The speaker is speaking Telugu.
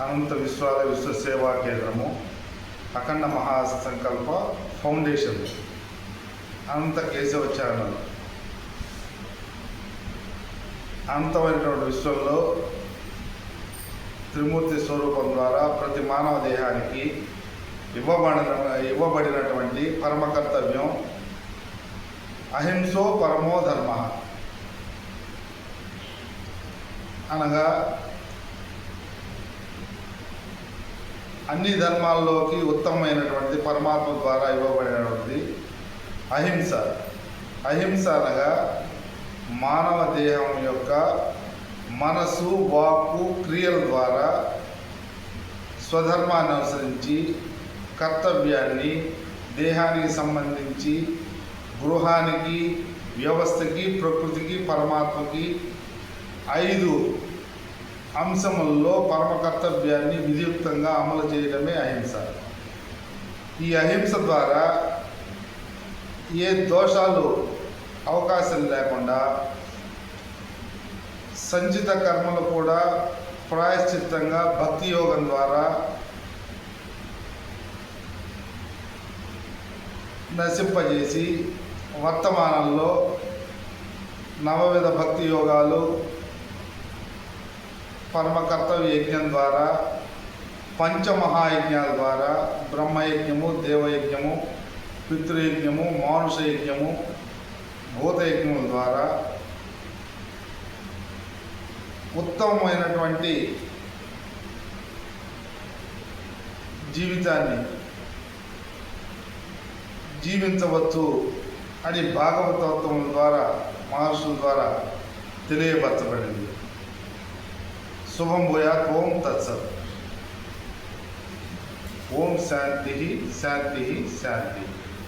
అనంత విశ్వాల విశ్వ సేవా కేంద్రము, అఖండ మహాసంకల్ప ఫౌండేషన్, అనంత కేశవ ఛానల్, అనంతమైనటువంటి విశ్వంలో త్రిమూర్తి స్వరూపం ద్వారా ప్రతి మానవ దేహానికి ఇవ్వబడినటువంటి పరమ కర్తవ్యం అహింసో పరమో ధర్మ. అనగా అన్ని ధర్మాల్లోకి ఉత్తమమైనటువంటి పరమాత్మ ద్వారా ఇవ్వబడినటువంటి అహింస. అహింస అనగా మానవ దేహం యొక్క మనసు, వాక్కు, క్రియల ద్వారా స్వధర్మాన్ని అనుసరించి కర్తవ్యాన్ని దేహానికి సంబంధించి గృహానికి, వ్యవస్థకి, ప్రకృతికి, పరమాత్మకి 5 అంశముల్లో పరమ కర్తవ్యాన్ని విధియుక్తంగా అమలు చేయడమే అహింస. ఈ అహింస ద్వారా ఏ దోషాలు అవకాశం లేకుండా సంచిత కర్మలు కూడా ప్రాయశ్చిత్తంగా భక్తి యోగం ద్వారా నశింపజేసి వర్తమానంలో నవవిధ భక్తి యోగాలు, పరమ కర్తవ్య యజ్ఞం ద్వారా, పంచమహాయజ్ఞాల ద్వారా బ్రహ్మయజ్ఞము, దేవయజ్ఞము, పితృయజ్ఞము, మానుష యజ్ఞము, భూతయజ్ఞముల ద్వారా ఉత్తమమైనటువంటి జీవితాన్ని జీవించవచ్చు అని భాగవతత్వం ద్వారా, మహర్షుల ద్వారా తెలియపరచబడింది. శుభం భూయాత్. ఓం తత్సత్. ఓం శాంతి శాంతి శాంతి.